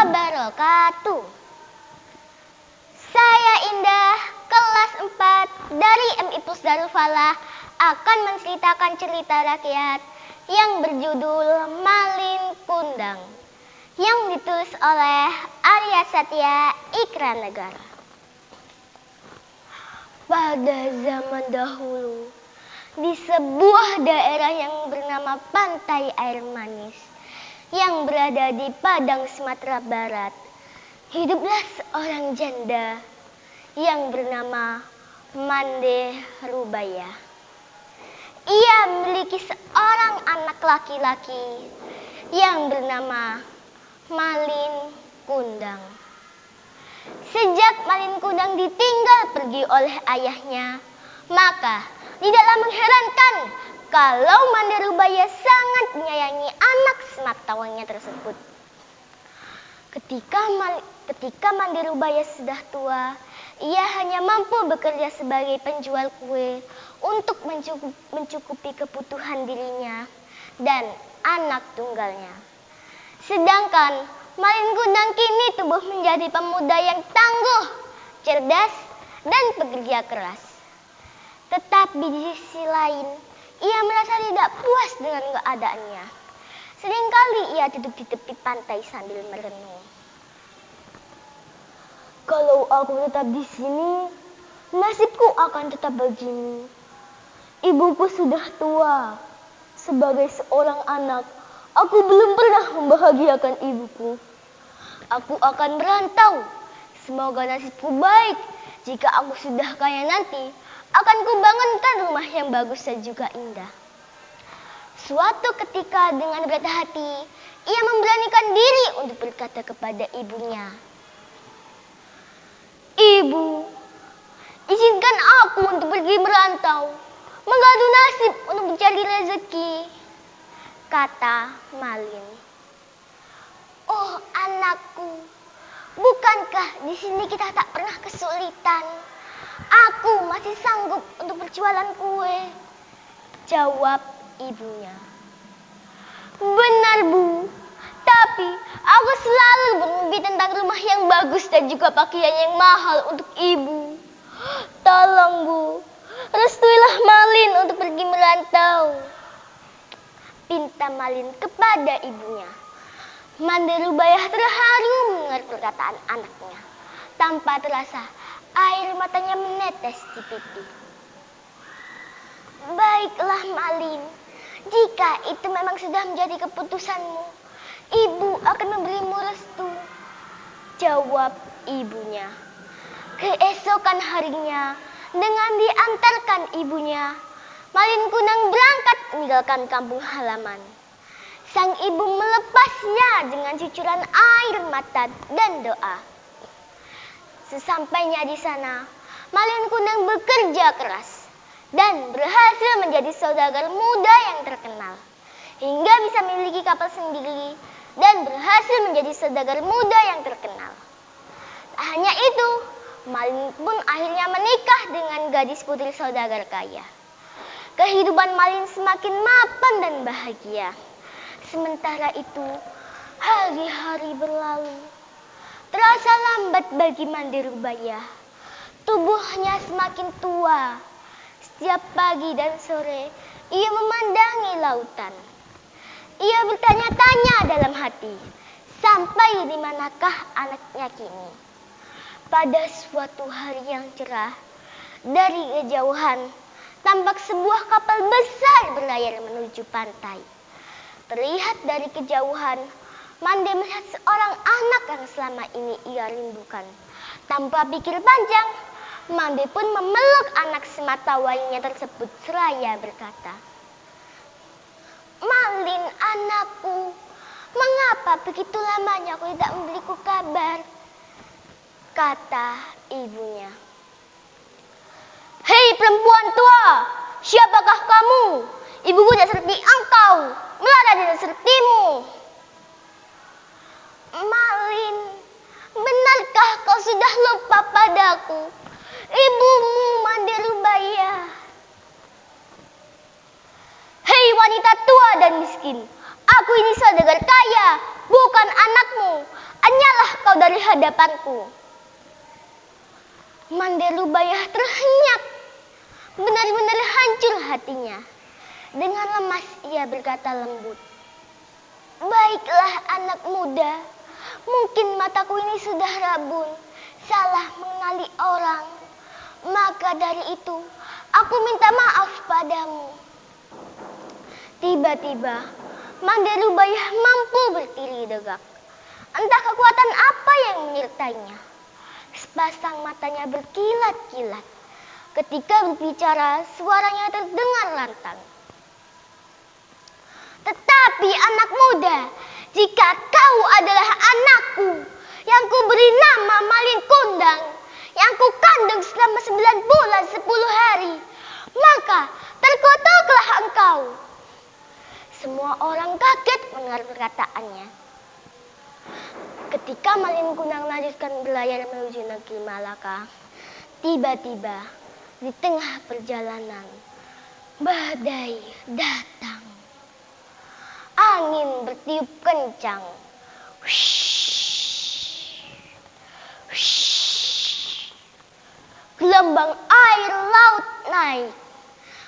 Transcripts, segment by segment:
wabarakatuh. Saya Indah, kelas 4 dari MI Pusdarul Falah akan menceritakan cerita rakyat yang berjudul Malin Kundang yang ditulis oleh Arya Satya Ikranegara. Pada zaman dahulu, di sebuah daerah yang bernama Pantai Air Manis yang berada di Padang, Sumatera Barat, hiduplah seorang janda yang bernama Mande Rubaya. Ia memiliki seorang anak laki-laki yang bernama Malin Kundang. Sejak Malin Kundang ditinggal pergi oleh ayahnya, maka tidaklah mengherankan kalau Mande Rubaya sangat menyayangi anak sematawangnya tersebut. Ketika Mande Rubaya sudah tua, ia hanya mampu bekerja sebagai penjual kue untuk mencukupi kebutuhan dirinya dan anak tunggalnya. Sedangkan Malin Kundang kini tumbuh menjadi pemuda yang tangguh, cerdas, dan pekerja keras. Tetapi di sisi lain, ia merasa tidak puas dengan keadaannya. Seringkali ia duduk di tepi pantai sambil merenung. Kalau aku tetap di sini, nasibku akan tetap begini. Ibuku sudah tua. Sebagai seorang anak, aku belum pernah membahagiakan ibuku. Aku akan merantau. Semoga nasibku baik. Jika aku sudah kaya nanti, akan kubangunkan rumah yang bagus dan juga indah. Suatu ketika dengan berat hati, ia memberanikan diri untuk berkata kepada ibunya, "Ibu, izinkan aku untuk pergi merantau, mengadu nasib untuk mencari rezeki," kata Malin. "Oh anakku, bukankah di sini kita tak pernah kesulitan? Aku masih sanggup untuk berjualan kue," jawab ibunya. "Benar Bu, tapi aku selalu bermimpi tentang rumah yang bagus dan juga pakaian yang mahal untuk ibu. Tolong Bu, restuilah Malin untuk pergi merantau," pinta Malin kepada ibunya. Mande Rubaya terharu mendengar perkataan anaknya. Tanpa terasa, air matanya menetes di pipi. "Baiklah Malin, jika itu memang sudah menjadi keputusanmu, ibu akan memberimu restu," jawab ibunya. Keesokan harinya, dengan diantarkan ibunya, Malin Kundang berangkat meninggalkan kampung halaman. Sang ibu melepasnya dengan cucuran air mata dan doa. Sesampainya di sana, Malin Kundang bekerja keras dan berhasil menjadi saudagar muda yang terkenal, hingga bisa memiliki kapal sendiri dan berhasil menjadi saudagar muda yang terkenal. Tak hanya itu, Malin pun akhirnya menikah dengan gadis putri saudagar kaya. Kehidupan Malin semakin mapan dan bahagia. Sementara itu, hari-hari berlalu. Terasa lambat bagi Mande Rubaya. Tubuhnya semakin tua. Setiap pagi dan sore, ia memandangi lautan. Ia bertanya-tanya dalam hati, sampai di manakah anaknya kini? Pada suatu hari yang cerah, dari kejauhan, tampak sebuah kapal besar berlayar menuju pantai. Terlihat dari kejauhan, Mande melihat seorang anak yang selama ini ia rindukan. Tanpa pikir panjang, Mande pun memeluk anak sematawayangnya tersebut seraya berkata, "Malin anakku, mengapa begitu lamanya aku tidak memberiku kabar?" kata ibunya. "Hei perempuan tua, siapakah kamu? Ibuku tidak seperti engkau, melara tidak sepertimu." "Malin, benarkah kau sudah lupa padaku? Ibumu Mande Rubaya." "Hei wanita tua dan miskin, aku ini saudagar kaya, bukan anakmu. Anyalah kau dari hadapanku. Manderubayah terhenyak. Benar-benar hancur hatinya. Dengan lemas ia berkata lembut, baiklah anak muda, mungkin mataku ini sudah rabun, salah mengenali orang. Maka dari itu, aku minta maaf padamu. Tiba-tiba, Manderubayah mampu berdiri tegak. Entah kekuatan apa yang menyertainya. Sepasang matanya berkilat-kilat. Ketika berbicara, suaranya terdengar lantang. Tetapi anak muda, jika kau adalah anakku, yang kuberi nama Malin Kundang, yang kukandung selama 9 bulan 10 hari, maka terkutuklah engkau. Semua orang kaget mendengar perkataannya. Ketika Malin Kundang melanjutkan berlayar menuju negeri Malaka, tiba-tiba di tengah perjalanan, badai datang. Angin bertiup kencang. Gelombang air laut naik.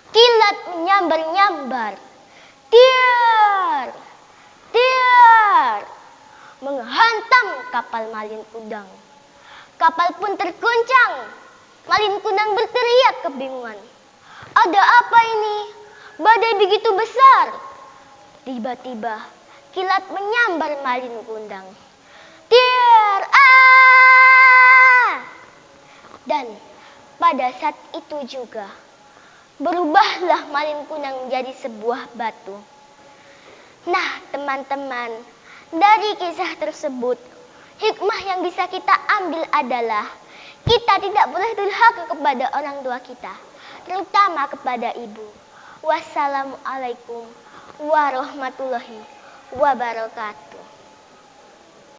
Kilat menyambar-nyambar. Tiar, tiar, menghantam kapal Malin Kundang. Kapal pun terguncang. Malin Kundang berteriak kebingungan. Ada apa ini? Badai begitu besar. Tiba-tiba kilat menyambar Malin Kundang. Tiar, dan pada saat itu juga berubahlah Malin Kundang menjadi sebuah batu. Nah teman-teman, dari kisah tersebut, hikmah yang bisa kita ambil adalah kita tidak boleh durhaka kepada orang tua kita, terutama kepada ibu. Wassalamualaikum warahmatullahi wabarakatuh.